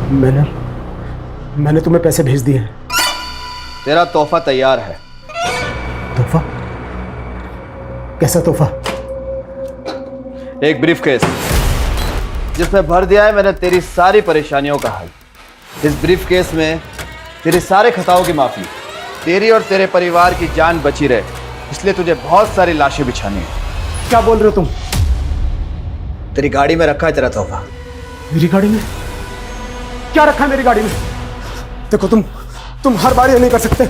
मैंने मैंने तुम्हें पैसे भेज दिए हैं। तेरा तोहफा तैयार है। तोहफा? कैसा तोहफा? एक ब्रीफकेस जिसमें भर दिया है मैंने तेरी सारी परेशानियों का हल। इस ब्रीफकेस में तेरे सारे खताओं की माफी, तेरी और तेरे परिवार की जान बची रहे, इसलिए तुझे बहुत सारी लाशें बिछानी है। क्या बोल रहे हो तुम? तेरी गाड़ी में रखा है तेरा तोहफा। मेरी गाड़ी में? क्या रखा है मेरी गाड़ी में? देखो तुम हर बार ये नहीं कर सकते।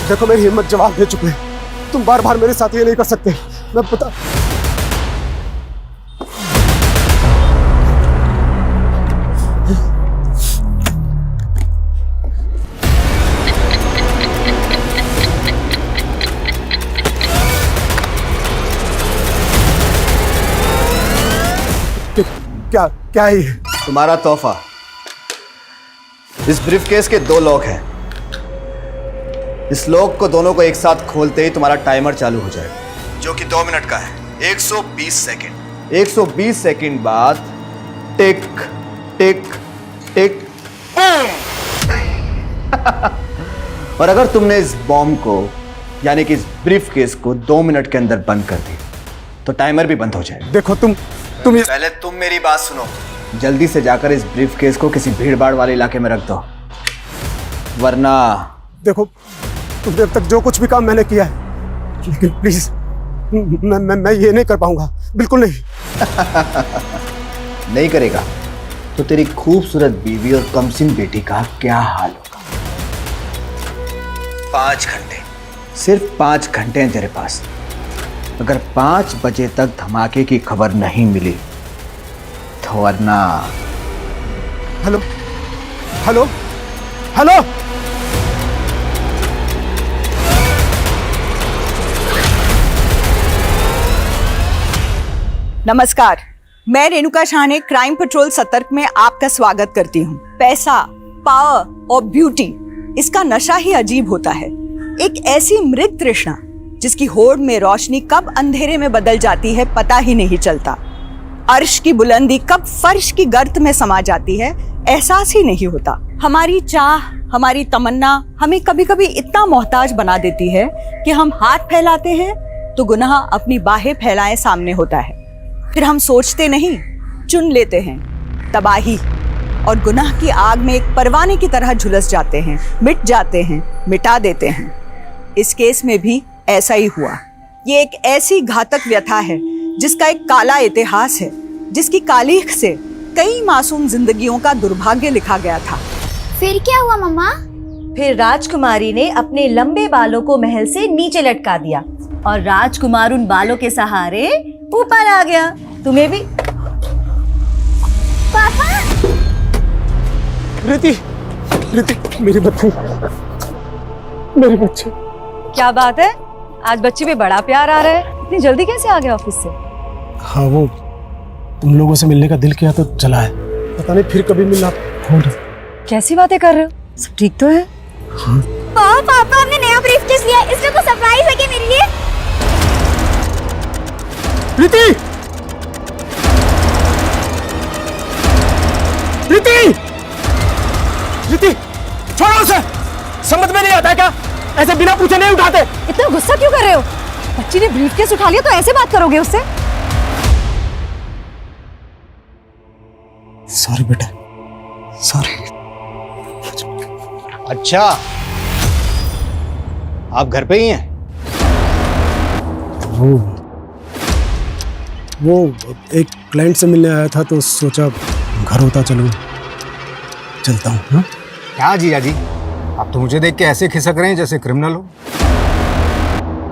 देखो मेरी हिम्मत जवाब दे चुके हैं। तुम बार बार मेरे साथ ये नहीं कर सकते। मैं पता क्या क्या है ये? तुम्हारा तोहफा। इस ब्रीफकेस के 2 लॉक हैं। इस लॉक को दोनों को एक साथ खोलते ही तुम्हारा टाइमर चालू हो जाएगा, जो कि 2 मिनट का है। 120 सेकंड। 120 सेकंड बाद टिक टिक टिक और अगर तुमने इस बॉम्ब को यानी कि इस ब्रीफकेस को 2 मिनट के अंदर बंद कर दिया तो टाइमर भी बंद हो जाएगा। देखो तुम पहले तुम मेरी बात सुनो। जल्दी से जाकर इस ब्रीफकेस को किसी भीड़-भाड़ वाले इलाके में रख दो, वरना देखो तुमने अब तक जो कुछ भी काम मैंने किया है, लेकिन प्लीज मैं ये नहीं कर पाऊंगा, बिल्कुल नहीं। नहीं करेगा तो तेरी खूबसूरत बीवी और कमसिन बेटी का क्या हाल होगा। 5 घंटे, सिर्फ 5 घंटे हैं तेरे पास। अगर 5 बजे तक धमाके की खबर नहीं मिली तो वरना। Hello hello hello. नमस्कार, मैं रेणुका शाह ने क्राइम पेट्रोल सतर्क में आपका स्वागत करती हूँ। पैसा, पावर और ब्यूटी, इसका नशा ही अजीब होता है। एक ऐसी मृत तृष्णा जिसकी होड़ में रोशनी कब अंधेरे में बदल जाती है पता ही नहीं चलता। अर्श की बुलंदी कब फर्श की गर्त में समा जाती है एहसास ही नहीं होता। हमारी चाह, हमारी तमन्ना हमें कभी कभी इतना मोहताज बना देती है कि हम हाथ फैलाते हैं तो गुनाह अपनी बाहें फैलाए सामने होता है। फिर हम सोचते नहीं, चुन लेते हैं तबाही, और गुनाह की आग में एक परवाने की तरह झुलस जाते हैं, मिट जाते हैं, मिटा देते हैं। इस केस में भी ऐसा ही हुआ। ये एक ऐसी घातक व्यथा है जिसका एक काला इतिहास है, जिसकी कालीख से कई मासूम जिंदगियों का दुर्भाग्य लिखा गया था। फिर क्या हुआ मम्मा? फिर राजकुमारी ने अपने लंबे बालों को महल से नीचे लटका दिया और राजकुमार उन बालों के सहारे ऊपर आ गया। तुम्हें भी। पापा! रिति, मेरी बच्ची, मेरी बच्ची। क्या बात है, आज बच्चे पे बड़ा प्यार आ रहा है। इतनी जल्दी कैसे आ गए ऑफिस से? हाँ, वो तुम लोगों से मिलने का दिल किया तो चला है, पता नहीं फिर कभी मिलना होगा। कैसी बातें कर रहे हो? सब ठीक तो है? हाँ। पापा हमने नया ब्रीफकेस लिया, इसमें कुछ सरप्राइज है क्या मेरे लिए? रिति! रिति! रिति! छोड़ो उसे! समझ में नहीं आता है क्या? ऐसे बिना पूछे नहीं उठाते। इतना गुस्सा क्यों कर रहे हो? बच्ची ने ब्रीफकेस उठा लिया तो ऐसे बात करोगे उससे? सॉरी बेटा, सॉरी। अच्छा, आप घर पे ही हैं? वो एक क्लाइंट से मिलने आया था तो सोचा घर होता चलता हूँ। हाँ? क्या जीजा जी, आप तो मुझे देख के ऐसे खिसक रहे हैं जैसे क्रिमिनल हो।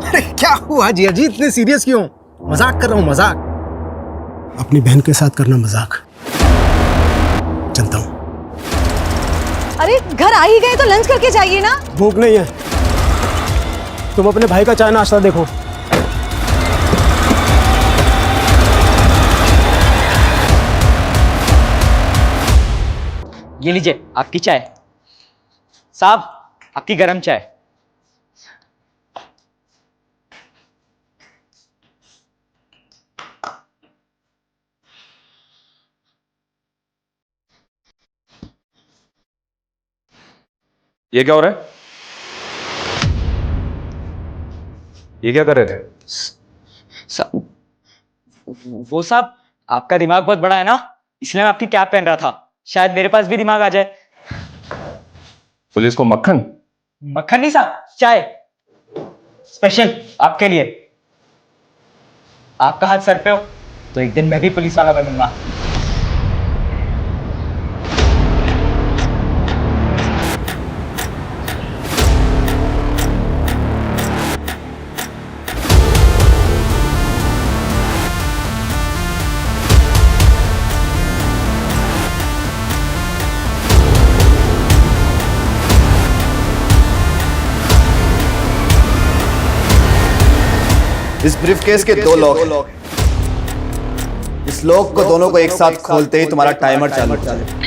अरे क्या हुआ जीजा जी, इतने सीरियस क्यों? मजाक कर रहा हूँ, मजाक। अपनी बहन के साथ करना मजाक। चलता हूँ। अरे घर आ ही गए तो लंच करके जाइए ना। भूख नहीं है, तुम अपने भाई का चाय नाश्ता देखो। ये लीजिए आपकी चाय। साहब, आपकी गरम चाय। ये क्या हो रहा है? ये क्या कर रहे थे? वो साहब, आपका दिमाग बहुत बड़ा है ना, इसलिए मैं आपकी कैप पहन रहा था, शायद मेरे पास भी दिमाग आ जाए। पुलिस को मक्खन? मक्खन नहीं साहब, चाय स्पेशल आपके लिए। आपका हाथ सर पे हो तो एक दिन मैं भी पुलिस वाला बनूंगा। इस ब्रीफकेस के दो लॉक हैं। इस लॉक को दोनों को एक साथ खोलते ही तुम्हारा टाइमर चालू हो जाएगा।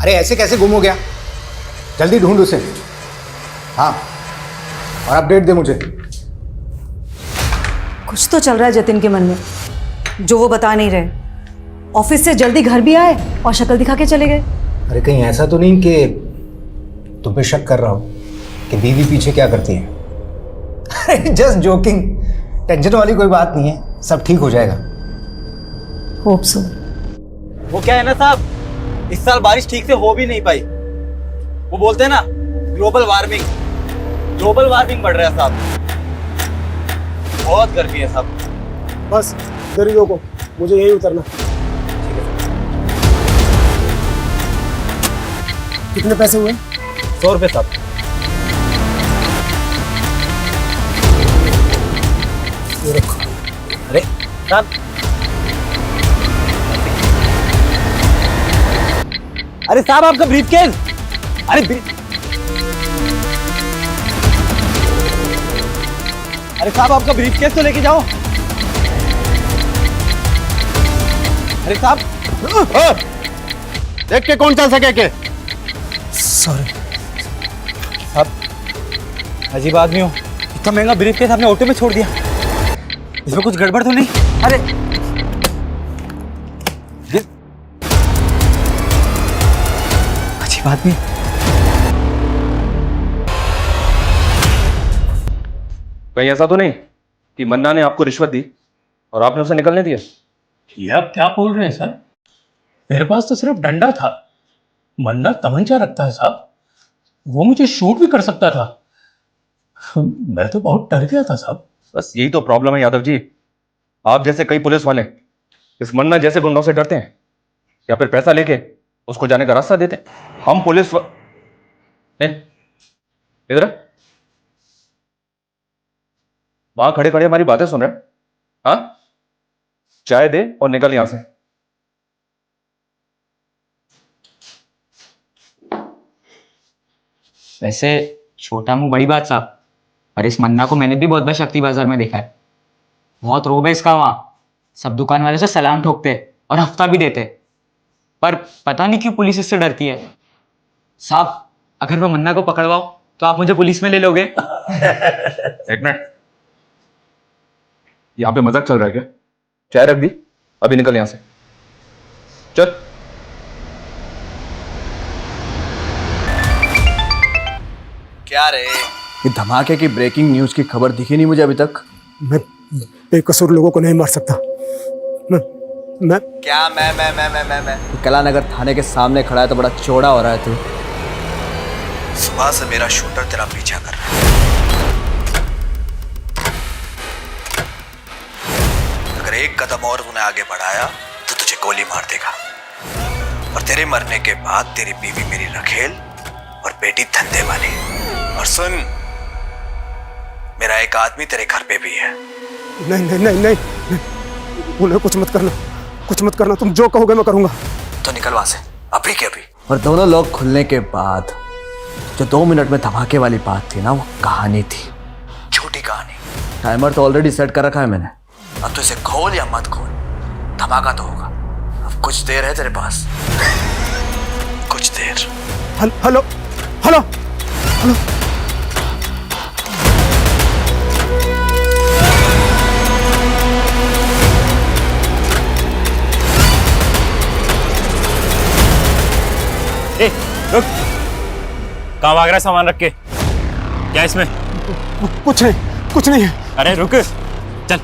अरे ऐसे कैसे गुम हो गया? जल्दी ढूंढ उसे। हाँ, और अपडेट दे मुझे। कुछ तो चल रहा है जतिन के मन में जो वो बता नहीं रहे। ऑफिस से जल्दी घर भी आए और शक्ल दिखा के चले गए। अरे कहीं ऐसा तो नहीं कि तुम पे शक कर रहा हो कि बीवी पीछे क्या करती है? अरे जस्ट जोकिंग, टेंशन वाली कोई बात नहीं है, सब ठीक हो जाएगा। Hope so. वो क्या है ना साहब, इस साल बारिश ठीक से हो भी नहीं पाई। वो बोलते हैं ना, ग्लोबल वार्मिंग बढ़ रहा है साहब। बहुत गर्मी है साहब। बस गरीबों को, मुझे यही उतरना। कितने पैसे हुए? 100 रुपए साहब। ये रखो। अरे साहब, अरे साहब आपका ब्रीफकेस। अरे साहब आपका ब्रीफकेस तो लेके जाओ। अरे साहब, देख के कौन चल सके के? सॉरी साहब अजीब आदमी हो, इतना महंगा ब्रीफकेस आपने ऑटो में छोड़ दिया। इसमें कुछ गड़बड़ तो नहीं? अरे अजीब आदमी। कहीं ऐसा तो नहीं कि मन्ना ने आपको रिश्वत दी और आपने उसे निकलने दिया? ये आप क्या बोल रहे हैं सर? मेरे पास तो सिर्फ डंडा था। मन्ना तमंचा रखता है साहब, वो मुझे शूट भी कर सकता था। मैं तो बहुत डर गया था साहब। बस यही तो प्रॉब्लम है यादव जी, आप जैसे कई पुलिस वाले इस मन्ना जैसे गुंडों से डरते हैं या फिर पैसा लेके उसको जाने का रास्ता देते हैं। हम पुलिस इधर वहां खड़े खड़े हमारी बातें सुन रहे हैं? हाँ, चाय दे और निकल यहां से। वैसे छोटा मुंह बड़ी बात साहब, और इस मन्ना को मैंने भी बहुत बार शक्ति बाजार में देखा है। बहुत रोब है इसका वहां, सब दुकान वाले से सलाम ठोकते और हफ्ता भी देते, पर पता नहीं क्यों पुलिस इससे डरती है। साहब अगर मैं मन्ना को पकड़वाऊं तो आप मुझे पुलिस में ले लोगे? एक मिनट, यहां पे मजाक चल रहा है क्या? चाय रख दी, अभी निकल यहां से, चल। क्या रे, ये धमाके की ब्रेकिंग न्यूज की खबर दिखी नहीं मुझे अभी तक। मैं बेकसूर लोगों को नहीं मार सकता। मैं क्या मैं कलानगर थाने के सामने खड़ा है तो बड़ा चौड़ा हो रहा है तू। सुबह से मेरा शूटर तेरा पीछा कर रहा है। अगर एक कदम और तूने आगे बढ़ाया तो तुझे गोली मार देगा, और तेरे मरने के बाद तेरी बीवी मेरी रखेल और बेटी धंधे वाली। और सुन, मेरा एक आदमी तेरे घर पे भी है। नहीं नहीं नहीं नहीं, नहीं। उन्हें कुछ मत करना, कुछ मत करना, तुम जो कहोगे मैं करूंगा। तो निकल वहां से अभी के अभी। और दोनों लोग खुलने के बाद जो 2 मिनट में धमाके वाली बात थी ना, वो कहानी थी, झूठी कहानी। टाइमर तो ऑलरेडी सेट कर रखा है मैंने। अब तो इसे खोल या मत खोल, धमाका तो होगा। अब कुछ देर है तेरे पास, कुछ देर। Hello hello hello. ए, रुक। कहाँ भाग रहा है सामान रख के? क्या इसमें? कुछ नहीं है। अरे रुक, चल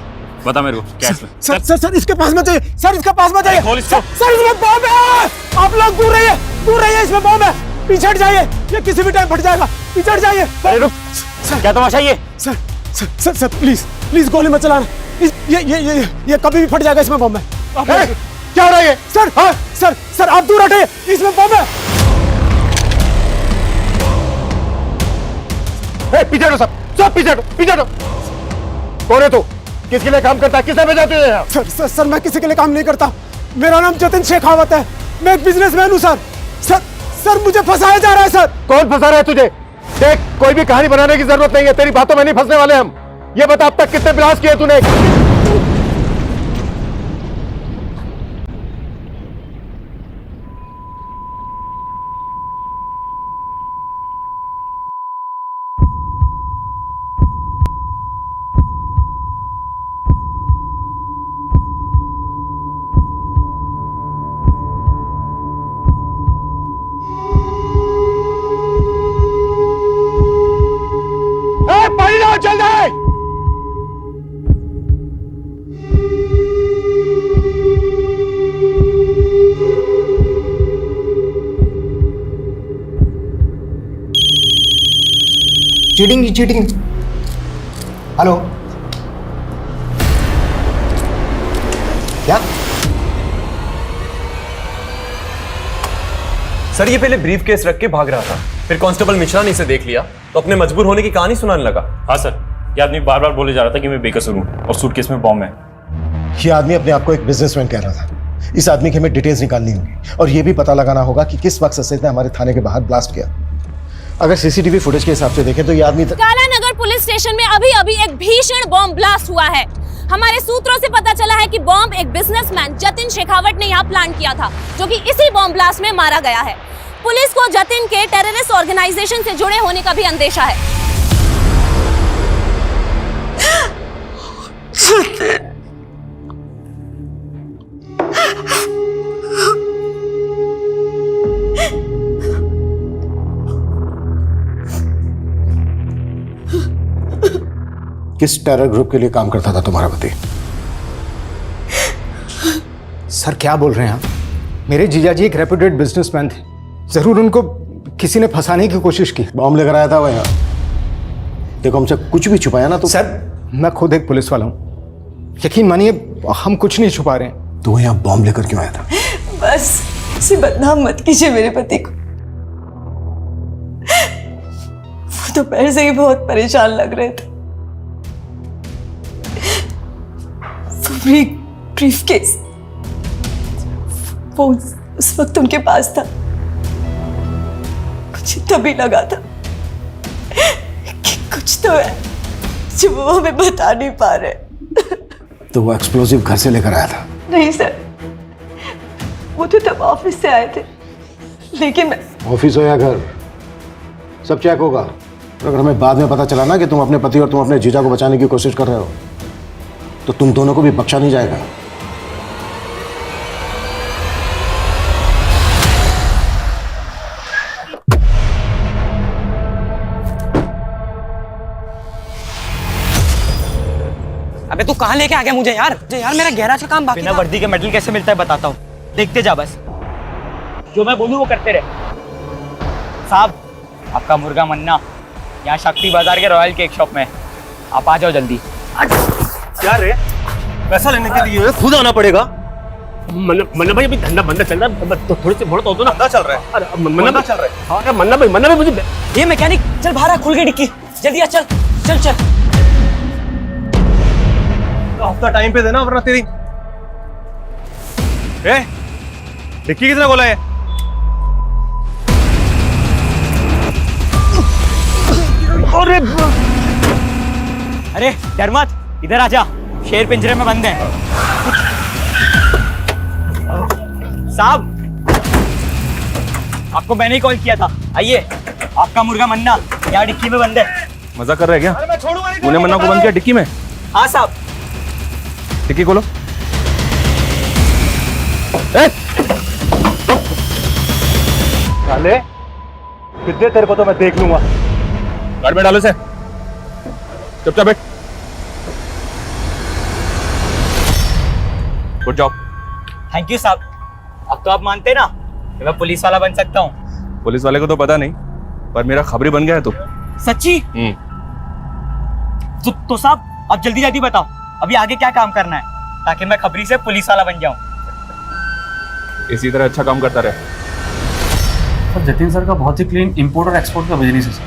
बता मेरे को क्या इसमें। सर सर सर इसके पास मत जाइए, सर इसके पास मत जाइए। खोल इसको। सर इसमें बॉम्ब है, आप लोग दूर रहिए, इसमें बॉम्ब है। पीछे हट जाइए, ये किसी भी टाइम फट जाएगा, पीछे हट जाइए। अरे रुक, क्या तमाशा ये? Sir sir sir sir please गोली मत चलाना, ये कभी भी फट जाएगा, इसमें बॉम्ब है। क्या हो रहा है ये? सर हाँ सर आप दूर हटिए, इसमें बॉम्ब है। पीछे हटो सब पीछे हटो। कौन है तू? किसके लिए काम करता है? किसने भेजा तुझे यहाँ? सर मैं किसी के लिए काम नहीं करता, मेरा नाम जतिन शेखावत है, मैं एक बिजनेसमैन हूँ सर मुझे फंसाया जा रहा है सर। कौन फंसा रहा है तुझे? देख, कोई भी कहानी बनाने की जरूरत नहीं है, तेरी बातों में नहीं फंसने वाले हम। ये बता अब तक कितने ब्लास्ट किए तूने? पानी लाओ जल्दी। चीटिंग। हेलो, क्या? सर ये पहले ब्रीफ केस रख के भाग रहा था, फिर कांस्टेबल मिश्रा ने इसे देख लिया तो अपने मजबूर होने की कहानी सुनाने लगा। हाँ सर, ये आदमी बार बार बोले जा रहा था कि मैं बेकसूर हूँ और सूटकेस में बॉम्ब है। ये आदमी अपने आप को एक बिजनेसमैन कह रहा था। इस आदमी की हमें डिटेल्स निकालनी होगी और ये भी पता लगाना होगा कि किस वक्त ससेद ने हमारे थाने के बाहर ब्लास्ट किया। अगर सीसीटीवी फुटेज के हिसाब से देखें तो ये आदमी काला नगर पुलिस स्टेशन में अभी एक भीषण बॉम्ब ब्लास्ट हुआ है। हमारे सूत्रों से पता चला है कि बॉम्ब एक बिजनेसमैन जतिन शेखावत ने यहाँ प्लान किया था, जो कि इसी बॉम्ब ब्लास्ट में मारा गया है। पुलिस को जतिन के टेररिस्ट ऑर्गेनाइजेशन से जुड़े होने का भी अंदेशा है। किस टेरर ग्रुप के लिए काम करता था तुम्हारा पति? सर क्या बोल रहे हैं आप? मेरे जीजा जी एक रेप्यूटेड बिजनेसमैन थे, जरूर उनको किसी ने फंसाने की कोशिश की। बॉम्ब लेकर आया था वह यहाँ। देखो हमसे कुछ भी छुपाया ना तो। सर मैं खुद एक पुलिस वाला हूँ, यकीन मानिए हम कुछ नहीं छुपा रहे हैं। तो यहाँ बॉम्ब लेकर क्यों आया था? बस इसे बदनाम मत कीजिए मेरे पति को, वो तो पहले से ही बहुत परेशान लग रहे थे। ब्रीफकेस वो उस वक्त उनके पास था, मुझे तभी लगा था कि कुछ तो है जो वो हमें बता नहीं पा रहे। तो वो एक्सप्लोजिव घर से लेकर आया था? नहीं सर, वो तो तब ऑफिस से आए थे, लेकिन मैं ऑफिस हो या घर सब चेक होगा। अगर हमें बाद में पता चला ना कि तुम अपने पति और तुम अपने जीजा को बचाने की कोशिश कर रहे हो तो तुम दोनों को भी बख्शा नहीं जाएगा। अबे तू कहाँ लेके आ गया मुझे यार? मेरा गैराज का काम बाकी बिना वर्दी के मेडल कैसे मिलता है बताता हूँ, देखते जा बस। जो मैं बोलूँ वो करते रहे। साहब आपका मुर्गा मन्ना यहाँ शक्ति बाजार के रॉयल केक शॉप में, आप आ जाओ जल्दी। क्या रे, पैसा लेने के लिए खुद आना पड़ेगा? मन्ना भाई अभी धंधा बंदा चल रहा है, तो थोड़ी सी बढ़ तो दो ना। धंधा चल रहा है। अरे मन्ना चल रहा है। हाँ मन्ना भाई मुझे ये मैकेनिक चल बाहर आ, खुल गई डिक्की, जल्दी आ, चल चल चल। हफ्ता टाइम पे देना वरना तेरी डिक्की किसने बोला है? अरे डर मत, इधर आजा, शेर पिंजरे में बंद है। साहब, आपको मैंने ही कॉल किया था। आइए, आपका मुर्गा मन्ना यहाँ डिक्की में बंद है। मजाक कर रहा है क्या? तूने मन्ना को बंद किया डिक्की में? हाँ साहब। डिक्की खोलो। साले, कितने तेरे को तो मैं देख लूंगा। गाड़ी में डालो इसे। चुपचाप बैठ। Good job. थैंक यू साहब। अब तो आप मानते ना कि मैं पुलिस वाला बन सकता हूँ। पुलिस वाले को तो पता नहीं, पर मेरा खबरी बन गया है तू। सच्ची? तो साहब, आप जल्दी जल्दी बताओ अभी आगे क्या काम करना है, ताकि मैं खबरी से पुलिस वाला बन जाऊं। इसी तरह अच्छा काम करता रहे। सर जतिन सर का बहुत ही क्लीन इंपोर्ट और एक्सपोर्ट का बिजनेस है सर,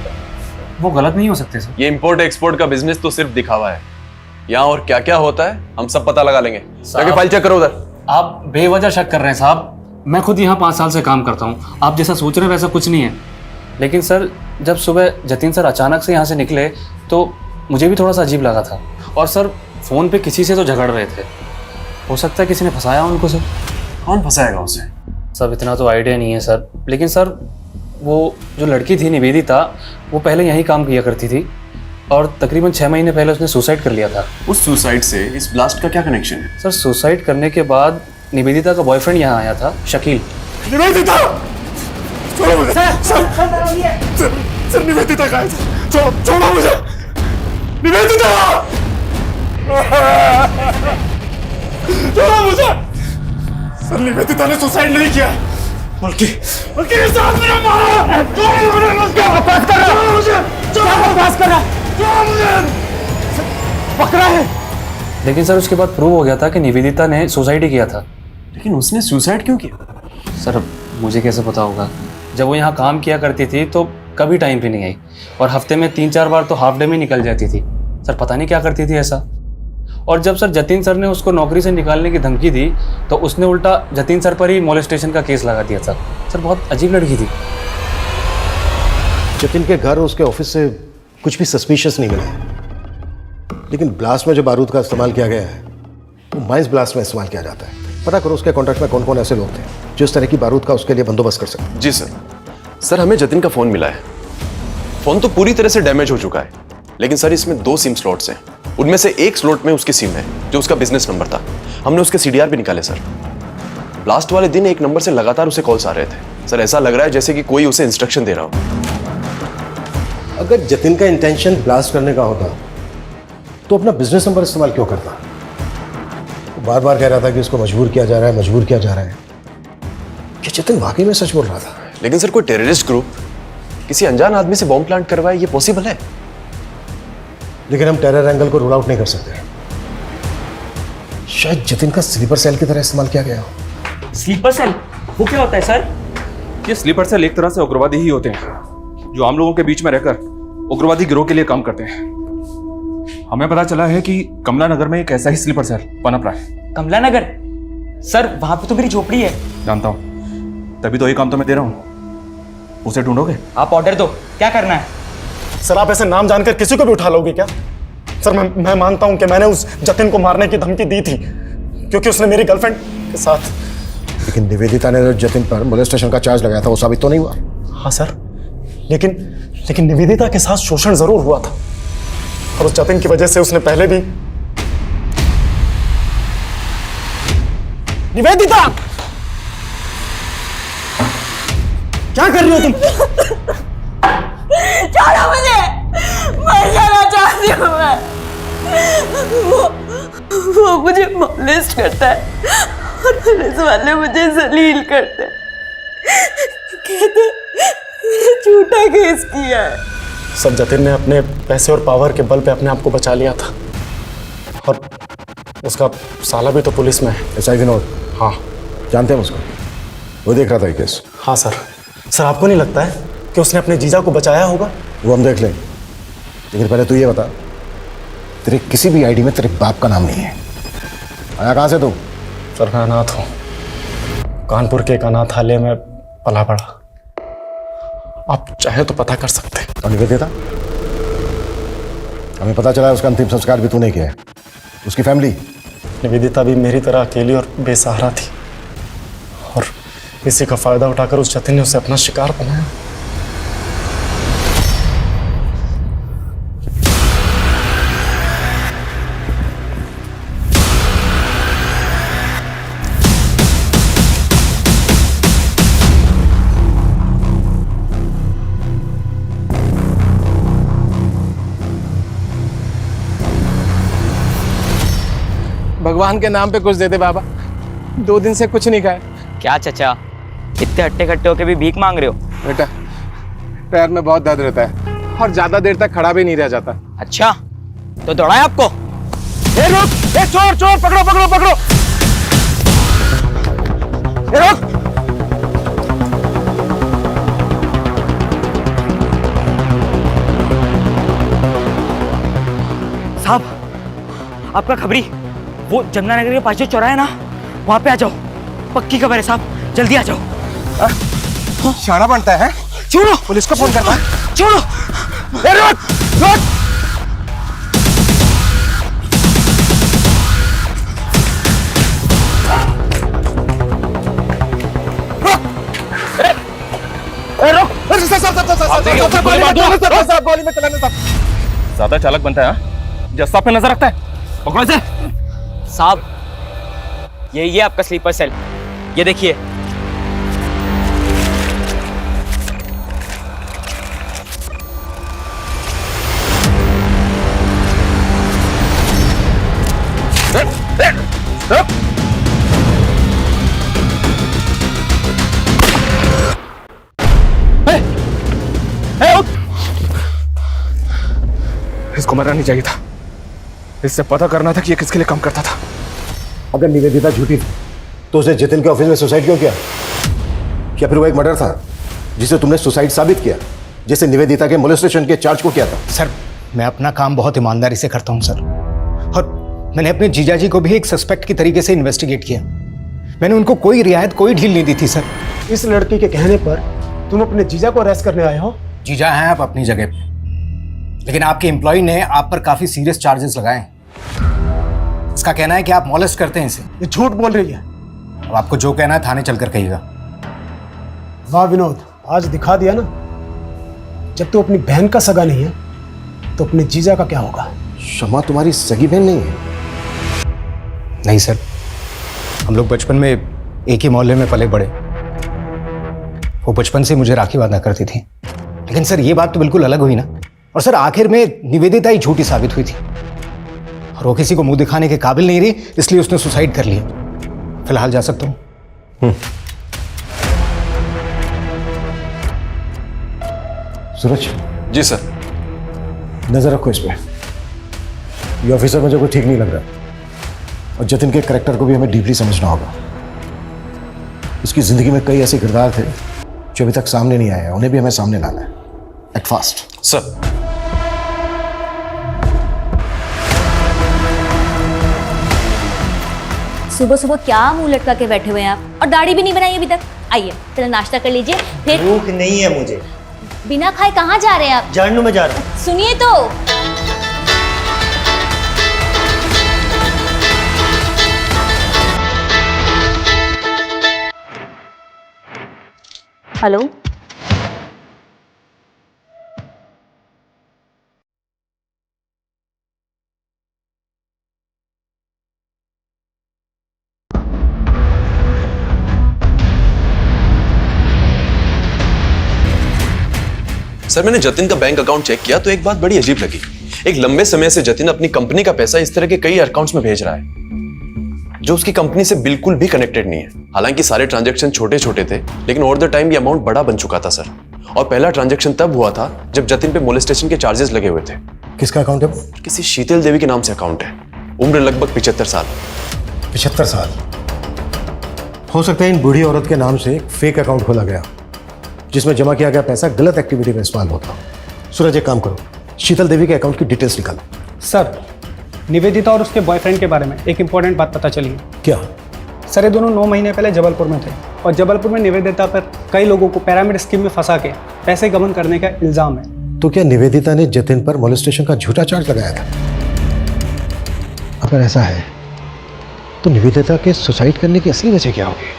वो गलत नहीं हो सकते सर। ये इंपोर्ट एक्सपोर्ट का बिजनेस तो सिर्फ दिखावा है। यहाँ और क्या क्या होता है हम सब पता लगा लेंगे। जाके फाइल चेक करो उधर। आप बेवजह शक कर रहे हैं साहब। मैं खुद यहाँ 5 साल से काम करता हूँ, आप जैसा सोच रहे हैं वैसा कुछ नहीं है। लेकिन सर, जब सुबह जतिन सर अचानक से यहाँ से निकले तो मुझे भी थोड़ा सा अजीब लगा था। और सर, फ़ोन पे किसी से तो झगड़ रहे थे, हो सकता है किसी ने फंसाया उनको सर। कौन फंसाएगा उसे? सब इतना तो आइडिया नहीं है सर, लेकिन सर वो जो लड़की थी निवेदिता, वो पहले यहीं काम किया करती थी और तकरीबन 6 महीने पहले उसने सुसाइड कर लिया था। उस सुसाइड से इस ब्लास्ट का क्या कनेक्शन है? सर, सुसाइड करने के बाद निवेदिता का बॉयफ्रेंड यहाँ आया था, शकील। निवेदिता! छोड़ो मुझे! सर, निवेदिता कहाँ है? छोड़ो मुझे! निवेदिता! छोड़ो मुझे! सर, निवेदिता ने सुसाइड नहीं किया, बल्कि साथ मेरा मारा! छोड़ो मुझे! पकड़ा है। लेकिन सर, उसके बाद प्रूव हो गया था कि निवेदिता ने सुसाइड ही किया था। लेकिन उसने सुसाइड क्यों किया? सर, मुझे कैसे पता होगा? जब वो यहाँ काम किया करती थी तो कभी टाइम पे नहीं आई, और हफ्ते में 3-4 बार तो हाफ डे में निकल जाती थी। सर, पता नहीं क्या करती थी ऐसा। और जब सर जतिन सर ने उसको नौकरी से निकालने की धमकी दी तो उसने उल्टा जतिन सर पर ही मोलेस्टेशन का केस लगा दिया था। सर, बहुत अजीब लड़की थी। जतिन के घर और उसके ऑफिस से कुछ भी सस्पिशियस नहीं मिला, लेकिन ब्लास्ट में जो बारूद का इस्तेमाल किया गया है वो माइंस ब्लास्ट में इस्तेमाल किया जाता है। पता करो उसके कॉन्ट्रैक्ट में कौन कौन ऐसे लोग थे जो इस तरह की बारूद का उसके लिए बंदोबस्त कर सकते। जी सर। सर, हमें जतिन का फोन मिला है। फोन तो पूरी तरह से डैमेज हो चुका है, लेकिन सर इसमें 2 सिम स्लॉट्स हैं। उनमें से एक स्लॉट में उसकी सिम है जो उसका बिजनेस नंबर था। हमने उसके CDR भी निकाले सर। ब्लास्ट वाले दिन एक नंबर से लगातार उसे कॉल्स आ रहे थे। सर, ऐसा लग रहा है जैसे कि कोई उसे इंस्ट्रक्शन दे रहा हो। अगर जतिन का इंटेंशन ब्लास्ट करने का होता तो अपना बिजनेस नंबर इस्तेमाल क्यों करता? वो बार बार कह रहा था कि उसको मजबूर किया जा रहा है, मजबूर किया जा रहा है। क्या जतिन वाकई में सच बोल रहा था? लेकिन सर, कोई टेररिस्ट ग्रुप किसी अनजान आदमी से बॉम्ब प्लांट करवाए, ये पॉसिबल है? लेकिन हम टेरर एंगल को रूल आउट नहीं कर सकते। शायद जतिन का स्लीपर सेल की तरह इस्तेमाल किया गया हो। Sleeper cell? वो क्या होता है सर? ये स्लीपर सेल एक तरह से उग्रवादी ही होते हैं जो आम लोगों के बीच में रहकर उग्रवादी गिरोह के लिए काम करते हैं। हमें पता चला है कि कमला नगर में एक ऐसा ही स्लीपर सेल पनप रहा है। कमला नगर? सर, वहां पे तो मेरी झोपड़ी है। जानता हूं, तभी तो ये काम तो मैं दे रहा हूं। उसे ढूंढोगे? आप ऑर्डर दो, क्या करना है? सर, आप ऐसे नाम जानकर किसी को भी उठा लोगे क्या? सर, मैं मानता हूं कि मैंने उस जतिन को मारने की धमकी दी थी क्योंकि उसने मेरी गर्लफ्रेंड के साथ। लेकिन निवेदिता ने जो जतिन पर मोलेस्टेशन का चार्ज लगाया था वो साबित तो नहीं हुआ। हाँ सर, लेकिन निवेदिता के साथ शोषण जरूर हुआ था और उस जतिन की वजह से उसने पहले भी। निवेदिता, क्या कर रही हो तुम? छोड़ो मुझे, मर जाना चाहती हूँ मैं। वो मुझे मोलेस्ट करता है और पुलिस वाले मुझे जलील करते हैं, कहते झूठा केस किया है। सब जतिन ने अपने पैसे और पावर के बल पे अपने आप को बचा लिया था और उसका साला भी तो पुलिस में है। ऐसा विनोद? हाँ, जानते हैं उसको? वो देख रहा था ये केस। हाँ सर। सर, आपको नहीं लगता है कि उसने अपने जीजा को बचाया होगा? वो हम देख लें, लेकिन पहले तू ये बता, तेरे किसी भी आईडी में तेरे बाप का नाम नहीं है? आया कहाँ से तू? सर मैं अनाथ हूँ, कानपुर के एक अनाथालय में पला पड़ा। आप चाहे तो पता कर सकते हैं। और निवेदिता? हमें पता चला है उसका अंतिम संस्कार भी तूने किया है। उसकी फैमिली? निवेदिता भी मेरी तरह अकेली और बेसहारा थी, और इसी का फायदा उठाकर उस जतिन ने उसे अपना शिकार बनाया। भगवान के नाम पे कुछ दे दे बाबा, 2 दिन से कुछ नहीं खाए। क्या चचा, इतने हट्टे खट्टे होके भी भीख मांग रहे हो? बेटा पैर में बहुत दर्द रहता है और ज्यादा देर तक खड़ा भी नहीं रह जाता। अच्छा, तो दौड़ाए आपको? ए रुक, ए चोर चोर, पकड़ो पकड़ो पकड़ो। ए रुक। साहब, आपका खबरी वो जमुनानगर के पास जो चौराहा है ना, वहां पे आ जाओ। पक्की खबर है साहब, जल्दी आ जाओ। शाना बनता है? छोड़ो, पुलिस को फोन करता है। छोड़ो। ए रुक, रुक। ज्यादा चालक बनता है, जस्ता पे नजर रखता है। पकड़ो इसे। साहब, ये आपका स्लीपर सेल, ये देखिए। इसको मरना नहीं चाहिए था, इससे पता करना था कि ये किसके लिए काम करता था। अगर निवेदिता झूठी थी तो उसने जतिन के ऑफिस में सुसाइड क्यों किया? क्या फिर वो एक मर्डर था जिसे तुमने सुसाइड साबित किया, जैसे निवेदिता के मोलेस्टेशन के चार्ज को किया था? सर, मैं अपना काम बहुत ईमानदारी से करता हूं सर, और मैंने अपने जीजाजी को भी एक सस्पेक्ट की तरीके से इन्वेस्टिगेट किया। मैंने उनको कोई रियायत, कोई ढील नहीं दी थी सर। इस लड़की के कहने पर तुम अपने जीजा को अरेस्ट करने आए हो? जीजा हैं आप अपनी जगह पे, लेकिन आपके एम्प्लॉय ने आप पर काफी सीरियस चार्जेस लगाए हैं। इसका कहना है कि आप मॉलेस्ट करते हैं इसे। ये झूठ बोल रही है। अब आपको जो कहना है थाने चलकर कहिएगा। वाह विनोद, आज दिखा दिया ना, जब तू अपनी बहन का सगा नहीं है तो अपने जीजा का क्या होगा? शमा तुम्हारी सगी बहन नहीं है? नहीं सर, हम लोग बचपन में एक ही मोहल्ले में पले बड़े। वो बचपन से मुझे राखी बांधा करती थी। लेकिन सर, ये बात तो बिल्कुल अलग हुई ना। और सर, आखिर में निवेदिता ही झूठी साबित हुई थी, और वो किसी को मुंह दिखाने के काबिल नहीं रही, इसलिए उसने सुसाइड कर लिया। फिलहाल जा सकता हूं? सूरज। जी सर। नजर रखो इस पे। ये ऑफिसर मुझे कोई ठीक नहीं लग रहा, और जतिन के कैरेक्टर को भी हमें डीपली समझना होगा। उसकी जिंदगी में कई ऐसे किरदार थे जो अभी तक सामने नहीं आए हैं, उन्हें भी हमें सामने लाना है। Act fast. सर। सुबह सुबह क्या मुंह लटका के बैठे हुए हैं आप, और दाढ़ी भी नहीं बनाई अभी तक। आइए पहले नाश्ता कर लीजिए, फिर। भूख नहीं है मुझे। बिना खाए कहाँ जा रहे हैं आप? झाड़ू में जा रहा हूँ। सुनिए तो। हेलो, सर, मैंने जतिन का बैंक अकाउंट चेक किया तो एक बात बड़ी अजीब लगी। एक लंबे समय से जतिन अपनी कंपनी का पैसा इस तरह के कई अकाउंट्स में भेज रहा है जो उसकी कंपनी से बिल्कुल भी कनेक्टेड नहीं है। हालांकि सारे ट्रांजैक्शन छोटे छोटे थे, लेकिन ओवर द टाइम ये अमाउंट बड़ा बन चुका था सर। और पहला ट्रांजैक्शन तब हुआ था जब जतिन पे मोलेस्टेशन के चार्जेस लगे हुए थे। किसका अकाउंट है? किसी शीतल देवी के नाम से अकाउंट है। उम्र लगभग 75 साल। 75 साल? हो सकता है इन बूढ़ी औरत के नाम से एक फेक अकाउंट खोला गया जिसमें जमा किया गया पैसा गलत एक्टिविटी में इस्तेमाल होता। सूरज, एक काम करो, शीतल देवी के अकाउंट की डिटेल्स निकालो। सर, निवेदिता और उसके बॉयफ्रेंड के बारे में एक इम्पोर्टेंट बात पता चली है। क्या? सर ये दोनों 9 महीने पहले जबलपुर में थे और जबलपुर में निवेदिता पर कई लोगों को पिरामिड स्कीम में फंसा के पैसे गबन करने का इल्जाम है। तो क्या निवेदिता ने जतिन पर मोलेस्टेशन का झूठा चार्ज लगाया था? अगर ऐसा है तो निवेदिता के सुसाइड करने की असली वजह क्या होगी?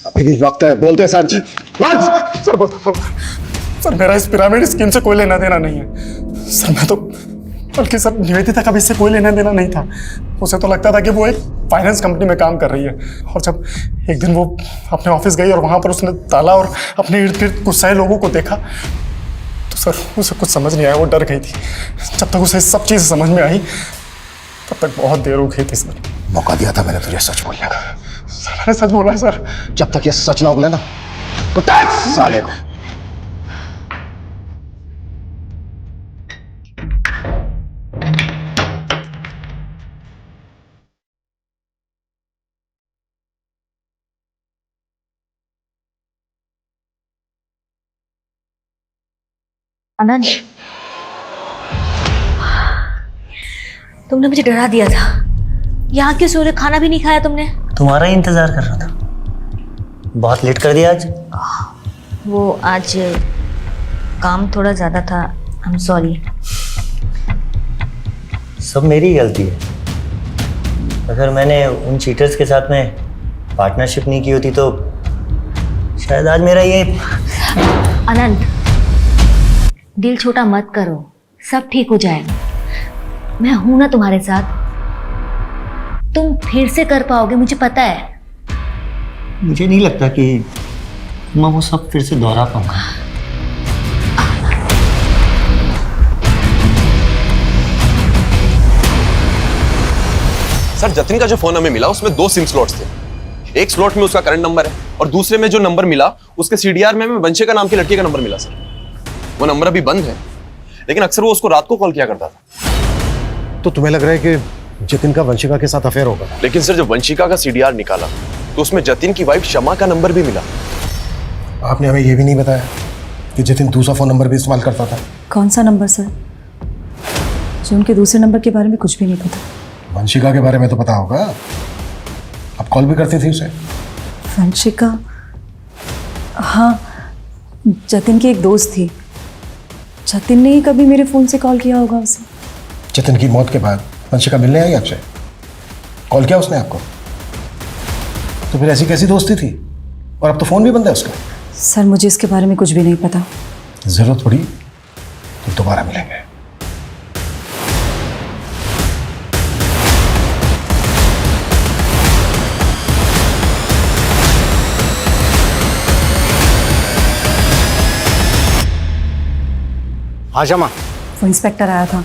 अभी वक्त है, बोलते हैं सर। सर मेरा इस पिरामिड स्कीम से कोई लेना देना नहीं है सर। मैं तो बल्कि सर निवेदिता का भी इससे कोई लेना देना नहीं था। उसे तो लगता था कि वो एक फाइनेंस कंपनी में काम कर रही है, और जब एक दिन वो अपने ऑफिस गई और वहां पर उसने ताला और अपने इर्द गिर्द गुस्साए लोगों को देखा तो सर उसे कुछ समझ नहीं आया। वो डर गई थी। जब तक उसे सब चीज़ समझ में आई तब तक बहुत देर हो गई थी सर। मौका दिया था मैंने तुझे सच बोलने का। सर मैंने सच बोला है सर। जब तक ये सच ना उगले ना तो टैक्स साले को। आनंद, तुमने मुझे डरा दिया था। यहाँ क्यों सो रहे? खाना भी नहीं खाया तुमने? तुम्हारा ही इंतजार कर रहा था। बहुत लेट कर दिया आज। वो आज काम थोड़ा ज़्यादा था। I am sorry. सब मेरी गलती है। अगर मैंने उन चीटर्स के साथ में पार्टनरशिप नहीं की होती तो शायद आज मेरा ये। आनंद, दिल छोटा मत करो, सब ठीक हो जाएगा। मैं हूं ना तुम्हारे साथ। तुम फिर से कर पाओगे, मुझे पता है। मुझे नहीं लगता कि मैं वो सब फिर से दोहरा पाऊंगा। सर जतिन का जो फोन हमें मिला उसमें 2 सिम स्लॉट्स थे। एक स्लॉट में उसका करंट नंबर है और दूसरे में जो नंबर मिला उसके सीडीआर में हमें वंशिका नाम की लड़की का नंबर मिला सर। वो नंबर अभी बंद है, लेकिन अक्सर वो उसको रात को कॉल किया करता था। तो तुम्हें लग रहा है कि जतिन का वंशिका के साथ अफेयर होगा? लेकिन सर जब वंशिका का सीडीआर निकाला तो उसमें जतिन की वाइफ शमा का नंबर भी मिला। आपने हमें यह भी नहीं बताया कि जतिन दूसरा फोन नंबर भी इस्तेमाल करता था। कौन सा नंबर सर? जो उनके दूसरे नंबर के बारे में कुछ भी नहीं पता। वंशिका के बारे में तो पता होगा, आप कॉल भी करती थी उसे। वंशिका? हाँ, जतिन की एक दोस्त थी। जतिन ने ही कभी मेरे फ़ोन से कॉल किया होगा उसे। जतिन की मौत के बाद वंशिका मिलने आई आपसे? कॉल किया उसने आपको? तो फिर ऐसी कैसी दोस्ती थी? और अब तो फ़ोन भी बंद है उसका। सर मुझे इसके बारे में कुछ भी नहीं पता। ज़रूरत पड़ी तो दोबारा मिलेंगे। आजा माँ। वो इंस्पेक्टर आया था,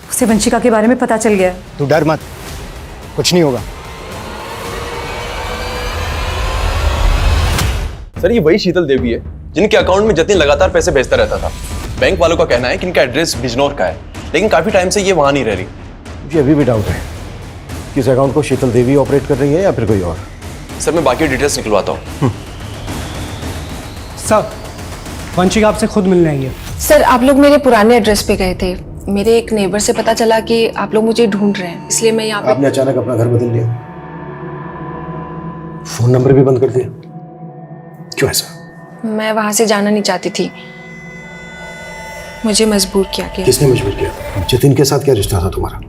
उसे वंशिका के बारे में पता चल गया। तू डर मत, कुछ नहीं होगा। सर ये वही शीतल देवी है जिनके अकाउंट में जतिन लगातार पैसे भेजता रहता था। बैंक वालों का कहना है कि इनका एड्रेस बिजनौर का है, लेकिन काफी टाइम से ये वहां नहीं रह रही। मुझे अभी भी डाउट है कि इस अकाउंट को शीतल देवी ऑपरेट कर रही है या फिर कोई और। सर मैं बाकी डिटेल्स निकलवाता हूँ। सर वंशिका आपसे खुद मिलने आई है। सर आप लोग मेरे पुराने एड्रेस पे गए थे। मेरे एक नेबर से पता चला कि आप लोग मुझे ढूंढ रहे हैं, इसलिए मैं यहाँ पे। आपने अचानक अपना घर बदल लिया, फोन नंबर भी बंद कर दिया, क्यों ऐसा? मैं वहां से जाना नहीं चाहती थी, मुझे मजबूर किया गया। किसने मजबूर किया? जतिन के साथ क्या रिश्ता था तुम्हारा?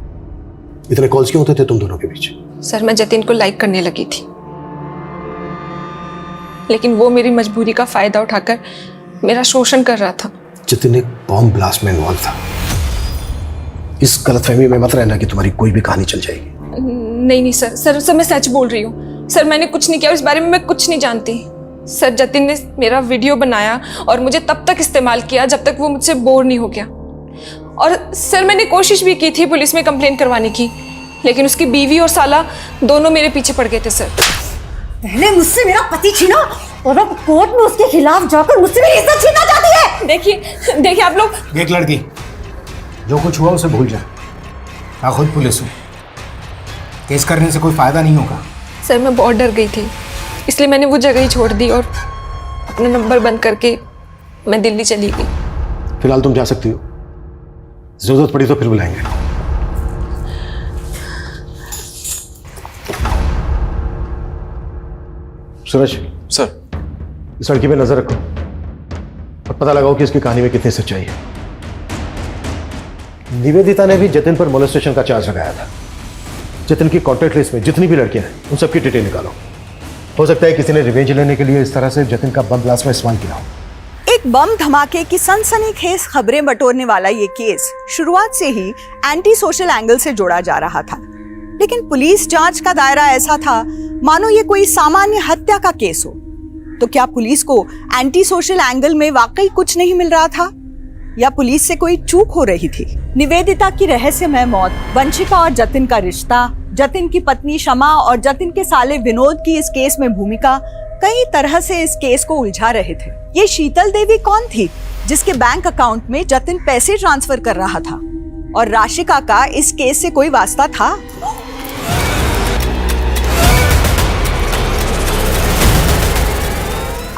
इतने कॉल्स क्यों होते थे तुम दोनों के बीच? सर मैं जतिन को लाइक करने लगी थी, लेकिन वो मेरी मजबूरी का फायदा उठाकर मेरा शोषण कर रहा था। जतिन एक बॉम्ब ब्लास्ट में इन्वॉल्व था। इस गलतफहमी में मत रहना कि तुम्हारी कोई भी कहानी चल जाएगी। नहीं सर मैं सच बोल रही हूँ। सर मैंने कुछ नहीं किया, इस बारे में मैं कुछ नहीं जानती। सर जतिन ने मेरा वीडियो बनाया और मुझे तब तक इस्तेमाल किया जब तक वो मुझसे बोर नहीं हो गया। और सर मैंने कोशिश भी की थी पुलिस में कंप्लेंट करवाने की, लेकिन उसकी बीवी और साला दोनों मेरे पीछे पड़ गए थे। सर पहले मुझसे मेरा पति छीना और अब कोर्ट में उसके खिलाफ जाकर मुझसे मेरी इज्जत छीनना चाहती है। देखिए आप लोग। देख लड़की, जो कुछ हुआ उसे भूल जा। मैं खुद पुलिस हूँ, केस करने से कोई फायदा नहीं होगा। सर मैं बहुत डर गई थी, इसलिए मैंने वो जगह ही छोड़ दी और अपना नंबर बंद करके मैं दिल्ली चली गई। फिलहाल तुम जा सकती हो, जरूरत पड़ी तो फिर बुलाएंगे। सूरज सर, इस लड़की पे नजर रखो और पता लगाओ कि इसकी कहानी में कितनी सच्चाई है। निवेदिता ने भी जतिन पर मोलेस्टेशन का चार्ज लगाया था। जतिन की कॉन्टैक्ट लिस्ट में जितनी भी लड़कियां हैं उन सबकी डिटेल निकालो। हो सकता है किसी ने रिवेंज लेने के लिए इस तरह से जतिन का बम ब्लास्ट में इस्तेमाल किया हो। एक बम धमाके की सनसनीखेज खबरें बटोरने वाला ये केस शुरुआत से ही एंटी सोशल एंगल से जोड़ा जा रहा था, लेकिन पुलिस जांच का दायरा ऐसा था मानो ये कोई सामान्य हत्या का केस हो। तो क्या पुलिस को एंटी सोशल एंगल में वाकई कुछ नहीं मिल रहा था, या पुलिस से कोई चूक हो रही थी? निवेदिता की रहस्यमय मौत, वंशिका और जतिन का रिश्ता, जतिन की पत्नी शमा और जतिन के साले विनोद की इस केस में भूमिका कई तरह से इस केस को उलझा रहे थे। ये शीतल देवी कौन थी जिसके बैंक अकाउंट में जतिन पैसे ट्रांसफर कर रहा था, और राशिका का इस केस से कोई वास्ता था?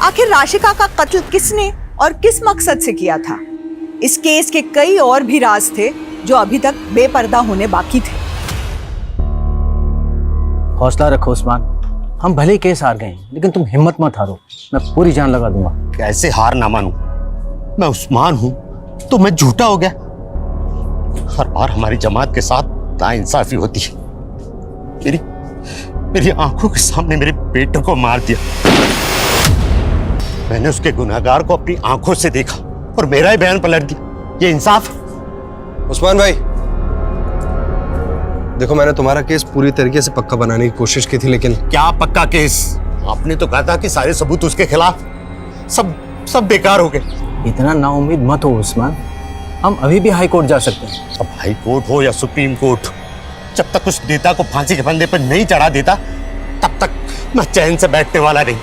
आखिर राशिका का कत्ल किसने और किस मकसद से किया था? इस केस के कई और भी राज थे जो अभी तक बेपर्दा होने बाकी थे। हौसला रखो उस्मान, हम भले ही केस हार गए लेकिन तुम हिम्मत मत हारो, मैं पूरी जान लगा दूंगा। कैसे हार ना मानूं? मैं उस्मान हूं तो मैं झूठा हो गया? हर बार हमारी जमात के साथ नाइंसाफी होती है। मेरी आंखों के सामने मेरे बेटे को मार दिया। मैंने उसके गुनहगार को अपनी आंखों से देखा और मेरा ही बयान पलट दिया। ये इंसाफ? उस्मान भाई देखो, मैंने तुम्हारा केस पूरी तरीके से पक्का बनाने की कोशिश की थी, लेकिन क्या पक्का केस? आपने तो कहा था कि सारे सबूत उसके खिलाफ, सब बेकार हो गए। इतना नाउम्मीद मत हो उस्मान, हम अभी भी हाई कोर्ट जा सकते हैं। अब हाई कोर्ट हो या सुप्रीम कोर्ट, जब तक उस नेता को फांसी के फंदे पर नहीं चढ़ा देता तब तक मैं चैन से बैठने वाला नहीं।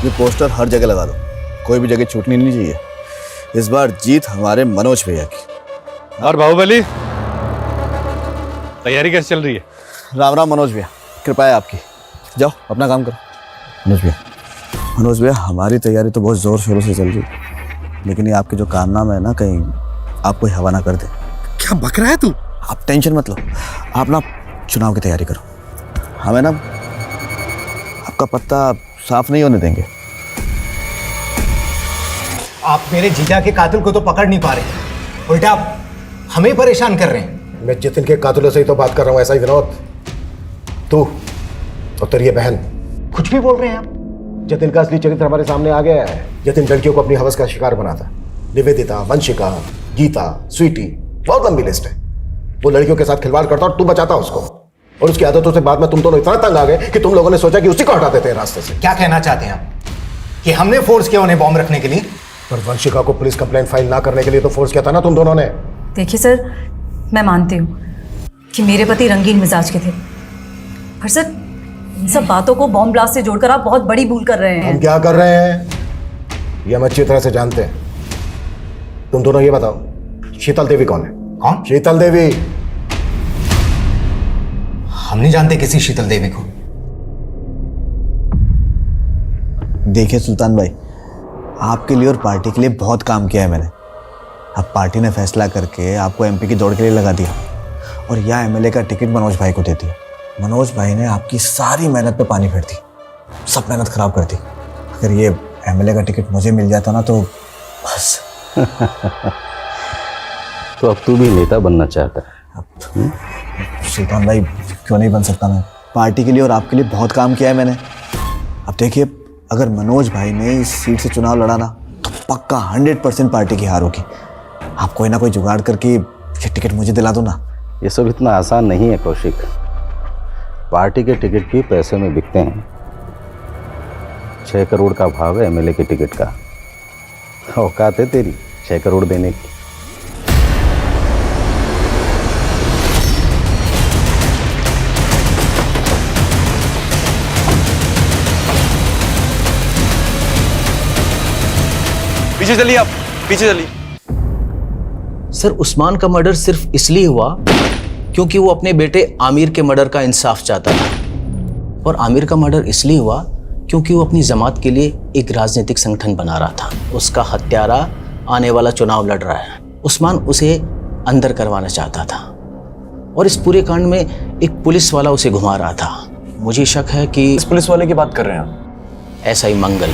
ये पोस्टर हर जगह लगा दो, कोई भी जगह छूटनी नहीं चाहिए। इस बार जीत हमारे मनोज भैया की। और बाहुबली, तैयारी कैसे चल रही है? राम राम मनोज भैया, कृपा है आपकी। जाओ अपना काम करो। मनोज भैया हमारी तैयारी तो बहुत जोर शोरों से चल रही है, लेकिन ये आपके जो कारनामे है ना, कहीं आप कोई हवा ना कर दे। क्या बक रहा है तू? आप टेंशन मत लो, आप ना चुनाव की तैयारी करो। हमें ना आपका पत्ता साफ नहीं होने देंगे। आप मेरे जीजा के कातिल को तो पकड़ नहीं पा रहे, उल्टा आप हमें परेशान कर रहे हैं। मैं जतिन के कातिलों से ही तो बात कर रहा हूँ। ऐसा ही विनोद, तू और तेरी ये बहन कुछ भी बोल रहे हैं आप। जतिन का असली चरित्र हमारे सामने आ गया है। जतिन लड़कियों को अपनी हवस का शिकार बनाता। निवेदिता, वंशिका, गीता, स्वीटी, बहुत लंबी लिस्ट है। वो लड़कियों के साथ खिलवाड़ करता और तू बचाता उसको, और उसकी आदतों से बाद में तुम दोनों इतना तंग आ गए कि तुम लोगों ने सोचा कि उसी को हटा देते हैं रास्ते से। क्या कहना चाहते हैं आप कि हमने फोर्स किया उन्हें बॉम्ब रखने के लिए? पर वंशिका को पुलिस कंप्लेंट फाइल ना करने के लिए तो फोर्स किया था ना तुम दोनों ने। देखिए सर, मैं मानती हूँ कि मेरे पति रंगीन मिजाज के थे, पर सर इन सब बातों को बॉम्ब ब्लास्ट से जोड़कर आप बहुत बड़ी भूल कर रहे हैं। हम क्या कर रहे हैं ये हम अच्छी तरह से जानते हैं। तुम दोनों ये बताओ, शीतल देवी कौन है? कौन? शीतल देवी। हम नहीं जानते किसी शीतल देवी को। देखिए सुल्तान भाई, आपके लिए और पार्टी के लिए बहुत काम किया है मैंने। अब पार्टी ने फैसला करके आपको एमपी की दौड़ के लिए लगा दिया, और यह एमएलए का टिकट मनोज भाई को दे दिया। मनोज भाई ने आपकी सारी मेहनत पे पानी फेर दी, सब मेहनत खराब कर दी। अगर ये एमएलए का टिकट मुझे मिल जाता ना तो बस। तो अब तू भी नेता बनना चाहता है? सुल्तान भाई क्यों नहीं बन सकता मैं? पार्टी के लिए और आपके लिए बहुत काम किया है मैंने। अब देखिए, अगर मनोज भाई ने इस सीट से चुनाव लड़ा ना तो पक्का 100% पार्टी की हार होगी। आप कोई ना कोई जुगाड़ करके ये टिकट मुझे दिला दो ना। ये सब इतना आसान नहीं है कौशिक। पार्टी के टिकट भी पैसे में बिकते हैं। 6 करोड़ का भाव है एमएलए के टिकट का। औकात है तेरी 6 करोड़ देने की? पीछे चलिए आप, पीछे चलिए। सर, उस्मान का मर्डर सिर्फ इसलिए हुआ क्योंकि वो अपने बेटे आमिर के मर्डर का इंसाफ चाहता था, और आमिर का मर्डर इसलिए हुआ क्योंकि वो अपनी जमात के लिए एक राजनीतिक संगठन बना रहा था। उसका हत्यारा आने वाला चुनाव लड़ रहा है, उस्मान उसे अंदर करवाना चाहता था, और इस पूरे कांड में एक पुलिस वाला उसे घुमा रहा था। मुझे शक है कि इस पुलिस वाले की बात कर रहे हैं आप? एसआई मंगल।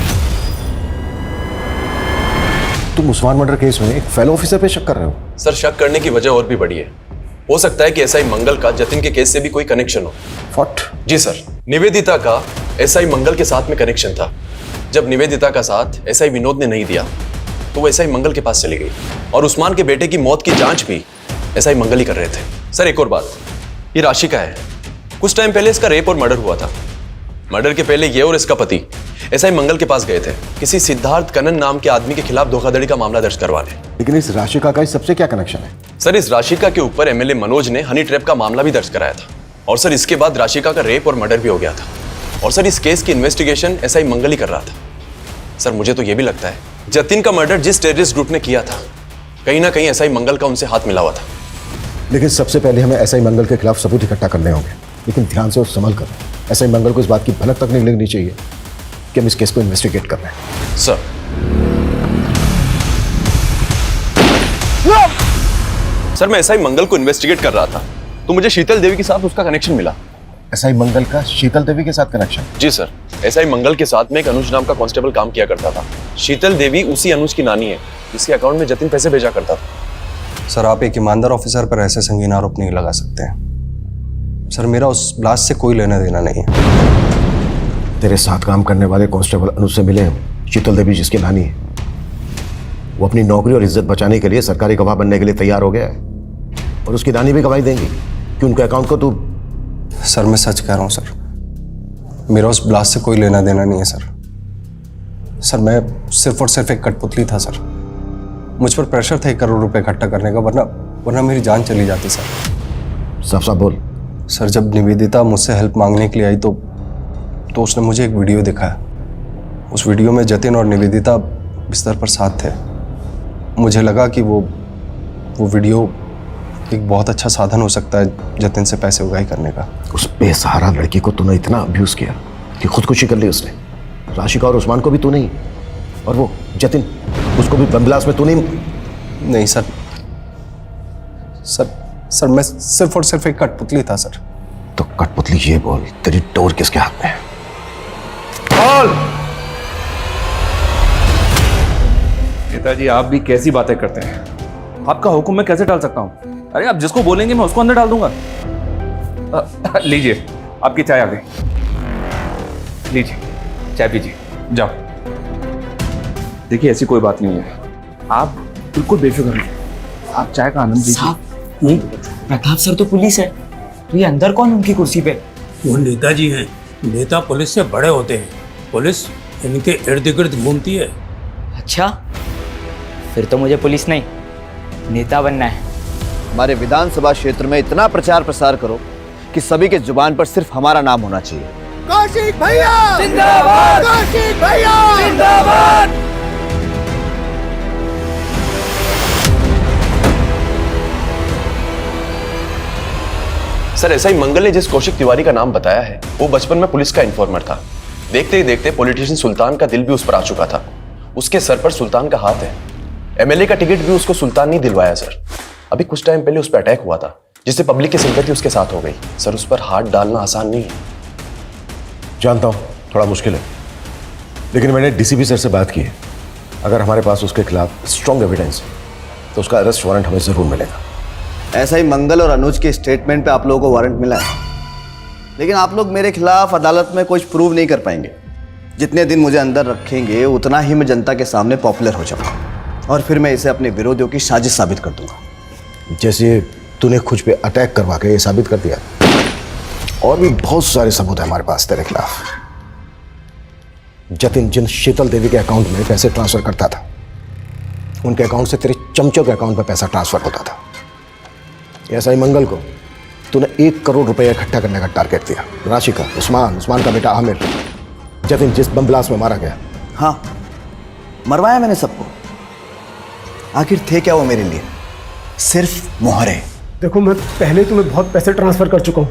तुम उस्मान मर्डर केस में एक फेलो ऑफिसर पे शक कर रहे हो? सर, शक करने की वजह और भी बड़ी है। हो सकता है कि एसआई मंगल का जतिन के केस से भी कोई कनेक्शन हो। व्हाट? जी सर, निवेदिता का एसआई मंगल के साथ में कनेक्शन था। जब निवेदिता का साथ एसआई विनोद ने नहीं दिया तो वो एसआई मंगल के पास चली गई, और उस्मान के बेटे की मौत की जांच भी एसआई मंगल ही कर रहे थे। सर, एक और बात, ये राशि का है। कुछ टाइम पहले इसका रेप और मर्डर हुआ था। मर्डर के पहले ये और इसका पति एसआई मंगल के पास गए थे किसी सिद्धार्थ कनन नाम के आदमी के खिलाफ धोखाधड़ी का मामला दर्ज करवाने। लेकिन इस राशिका का इस सबसे क्या कनेक्शन है? सर, इस राशिका के ऊपर एमएलए मनोज ने हनी ट्रैप का मामला भी दर्ज कराया था, और सर इसके बाद राशिका का रेप और मर्डर भी हो गया था, और सर इस केस की इन्वेस्टिगेशन एसआई मंगल ही कर रहा था। सर, मुझे तो यह भी लगता है जतिन का मर्डर जिस टेररिस्ट ग्रुप ने किया था, कहीं ना कहीं एसआई मंगल का उनसे हाथ मिला हुआ था। लेकिन सबसे पहले हमें एसआई मंगल के खिलाफ सबूत इकट्ठा करने होंगे, लेकिन ध्यान से और संभल कर। एसआई मंगल को इस बात की भनक तक नहीं लगनी चाहिए कि हम इस केस को इन्वेस्टिगेट कर रहे हैं। सर, मैं एसआई मंगल को इन्वेस्टिगेट कर रहा था तो मुझे शीतल देवी के साथ उसका कनेक्शन मिला। एसआई मंगल का शीतल देवी के साथ कनेक्शन? जी सर, एसआई मंगल के साथ में एक अनुज नाम का कांस्टेबल काम किया करता था। शीतल देवी उसी अनुज की नानी है जिसके अकाउंट में जतिन पैसे भेजा करता था। सर, आप एक ईमानदार ऑफिसर पर ऐसे संगीन आरोप नहीं लगा सकते हैं। सर, मेरा उस ब्लास्ट से कोई लेना देना नहीं है। तेरे साथ काम करने वाले कांस्टेबल अनुज से मिले हम, शीतल देवी जिसकी नानी है। वो अपनी नौकरी और इज्जत बचाने के लिए सरकारी गवाह बनने के लिए तैयार हो गया है, और उसकी नानी भी गवाही देंगी कि उनके अकाउंट को तू। सर, मैं सच कह रहा हूँ सर, मेरा उस ब्लास्ट से कोई लेना देना नहीं है सर। सर, मैं सिर्फ और सिर्फ एक कठपुतली था सर। मुझ पर प्रेशर था 1 करोड़ रुपए इकट्ठा करने का, वरना मेरी जान चली जाती सर। साफ साफ बोल। सर, जब निवेदिता मुझसे हेल्प मांगने के लिए आई तो उसने मुझे एक वीडियो दिखाया। उस वीडियो में जतिन और निवेदिता बिस्तर पर साथ थे। मुझे लगा कि वो वीडियो एक बहुत अच्छा साधन हो सकता है जतिन से पैसे उगाही करने का। उस बेसहारा लड़की को तूने इतना अब्यूज किया कि खुदकुशी कर ली उसने। राशिका और उस्मान को भी तू नहीं, और वो जतिन, उसको भी बम ब्लास्ट में तू नहीं। नहीं सर, सर मैं सिर्फ और सिर्फ एक कठपुतली था सर। तो कठपुतली ये बोल, तेरी डोर किसके हाथ में है? नेताजी, आप भी कैसी बातें करते हैं? आपका हुक्म मैं कैसे टाल सकता हूं? अरे, आप जिसको बोलेंगे मैं उसको अंदर डाल दूंगा। लीजिए, आपकी चाय आ गई। लीजिए, चाय पीजिए, जाओ। देखिए, ऐसी कोई बात नहीं है, आप बिल्कुल बेफिक्र रहिए, आप चाय का आनंद लीजिए। प्रताप सर तो पुलिस है, तो ये अंदर कौन उनकी कुर्सी पे? वो नेताजी हैं। नेता पुलिस से बड़े होते हैं, पुलिस इनके इर्द गिर्द घूमती है। अच्छा, फिर तो मुझे पुलिस नहीं, नेता बनना है। हमारे विधानसभा क्षेत्र में इतना प्रचार प्रसार करो कि सभी के जुबान पर सिर्फ हमारा नाम होना चाहिए। कौशिक भैया जिंदाबाद, कौशिक भैया जिंदाबाद। सर, एसआई मंगल ने जिस कौशिक तिवारी का नाम बताया है वो बचपन में पुलिस का इन्फॉर्मर था। देखते ही देखते पॉलिटिशियन सुल्तान का दिल भी उस पर आ चुका था। उसके सर पर सुल्तान का हाथ है। एमएलए का टिकट भी उसको सुल्तान नहीं दिलवाया सर। अभी कुछ टाइम पहले उस पर अटैक हुआ था जिससे पब्लिक की सिंपैथी उसके साथ हो गई। सर, उस पर हाथ डालना आसान नहीं है। जानता हूं थोड़ा मुश्किल है, लेकिन मैंने डीसीपी सर से बात की है। अगर हमारे पास उसके खिलाफ स्ट्रॉन्ग एविडेंस है तो उसका अरेस्ट वारंट हमें जरूर मिलेगा। ऐसा ही मंगल और अनुज के स्टेटमेंट पे आप लोगों को वारंट मिला है, लेकिन आप लोग मेरे खिलाफ अदालत में कुछ प्रूव नहीं कर पाएंगे। जितने दिन मुझे अंदर रखेंगे उतना ही मैं जनता के सामने पॉपुलर हो जाऊंगा, और फिर मैं इसे अपने विरोधियों की साजिश साबित कर दूंगा। जैसे तूने खुद पे अटैक करवा के ये साबित कर दिया, और भी बहुत सारे सबूत है हमारे पास तेरे खिलाफ। जतिन जिन शीतल देवी के अकाउंट में पैसे ट्रांसफर करता था, उनके अकाउंट से तेरे चमचों के अकाउंट में पैसा ट्रांसफर होता था। ऐसा ही मंगल को तूने 1 करोड़ रुपए इकट्ठा करने का टारगेट दिया। राशिका, उस्मान का बेटा आमिर, जतिन जिस बम ब्लास्ट में मारा गया। हाँ, मरवाया मैंने सबको, आखिर थे क्या वो मेरे लिए? सिर्फ मोहरे। देखो, मैं पहले तुम्हें बहुत पैसे ट्रांसफर कर चुका हूँ।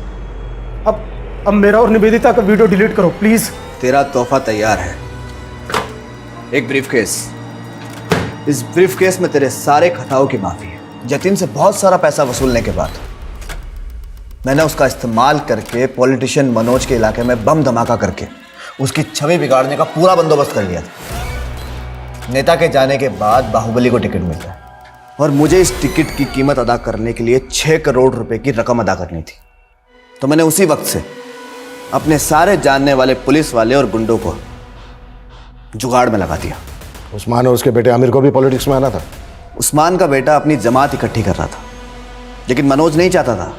अब मेरा और निवेदिता का वीडियो डिलीट करो प्लीज। तेरा तोहफा तैयार है, एक ब्रीफकेस। इस ब्रीफकेस में तेरे सारे खताओं की माफी है। जतिन से बहुत सारा पैसा वसूलने के बाद मैंने उसका इस्तेमाल करके पॉलिटिशियन मनोज के इलाके में बम धमाका करके उसकी छवि बिगाड़ने का पूरा बंदोबस्त कर लिया था। नेता के जाने के बाद बाहुबली को टिकट मिलता है और मुझे इस टिकट की कीमत अदा करने के लिए 6 करोड़ रुपए की रकम अदा करनी थी। तो मैंने उसी वक्त से अपने सारे जानने वाले पुलिस वाले और गुंडों को जुगाड़ में लगा दिया। उस्मान और उसके बेटे आमिर को भी पॉलिटिक्स में आना था। उस्मान का बेटा अपनी जमात इकट्ठी कर रहा था, लेकिन मनोज नहीं चाहता था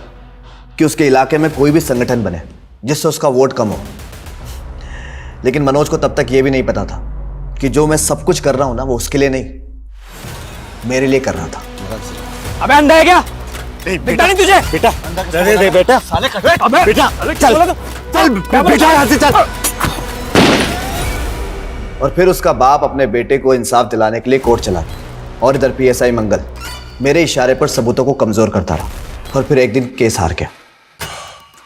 कि उसके इलाके में कोई भी संगठन बने जिससे उसका वोट कम हो। लेकिन मनोज को तब तक यह भी नहीं पता था कि जो मैं सब कुछ कर रहा हूं ना, वो उसके लिए नहीं, मेरे लिए कर रहा था। अबे अंधा है क्या? दिखता नहीं तुझे? बेटा दे बेटा, साले बेटा चल बेटा यहाँ से चल। और फिर उसका बाप अपने बेटे को इंसाफ दिलाने के लिए कोर्ट चला गया और इधर पीएसआई मंगल मेरे इशारे पर सबूतों को कमजोर करता रहा और फिर एक दिन केस हार गया।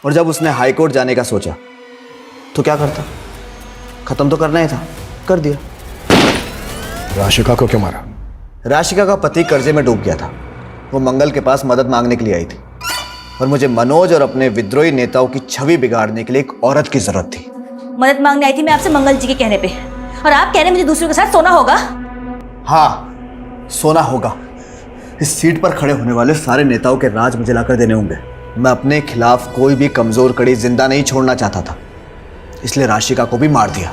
और जब उसने हाई कोर्ट जाने का सोचा तो क्या करता? खत्म तो करना ही था, कर दिया। राशिका को क्यों मारा? राशिका का पति कर्जे में डूब गया था। वो मंगल के पास मदद मांगने के लिए आई थी और मुझे मनोज और अपने विद्रोही नेताओं की छवि बिगाड़ने के लिए एक औरत की जरूरत थी। मदद मांगने आई थी मैं आपसे मंगल जी के कहने पे, और आप कह रहे हैं मुझे दूसरों के साथ सोना होगा? हाँ, सोना होगा। इस सीट पर खड़े होने वाले सारे नेताओं के राज मुझे लाकर देने होंगे। मैं अपने खिलाफ कोई भी कमजोर कड़ी जिंदा नहीं छोड़ना चाहता था, इसलिए राशिका को भी मार दिया।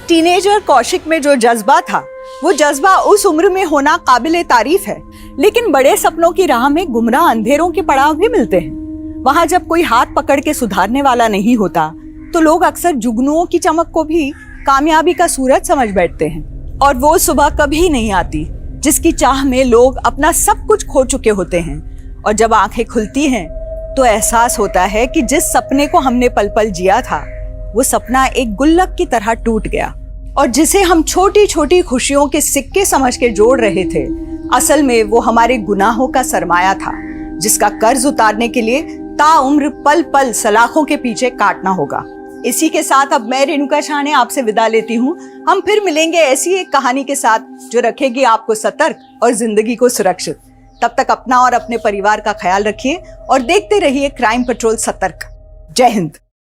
टीनेजर कौशिक में जो जज्बा था, वो जज्बा उस उम्र में होना काबिले तारीफ है, लेकिन बड़े सपनों की राह में गुमराह अंधेरों के पड़ाव भी मिलते हैं। वहाँ जब कोई हाथ पकड़ के सुधारने वाला नहीं होता, तो लोग अक्सर जुगनुओं की चमक को भी कामयाबी का सूरज समझ बैठते हैं। और वो सुबह कभी नहीं आती जिसकी चाह में लोग अपना सब कुछ खो चुके होते हैं। और जब आंखें खुलती हैं तो एहसास होता है कि जिस सपने को हमने पल पल जिया था, वो सपना एक गुल्लक की तरह टूट गया, और जिसे हम छोटी छोटी खुशियों के सिक्के समझ के जोड़ रहे थे, असल में वो हमारे गुनाहों का सरमाया था, जिसका कर्ज उतारने के लिए ताउम्र पल पल सलाखों के पीछे काटना होगा। इसी के साथ अब मैं रेणुका शाहने आपसे विदा लेती हूँ। हम फिर मिलेंगे ऐसी एक कहानी के साथ जो रखेगी आपको सतर्क और जिंदगी को सुरक्षित। तब तक अपना और अपने परिवार का ख्याल रखिए और देखते रहिए क्राइम पेट्रोल सतर्क। जय हिंद।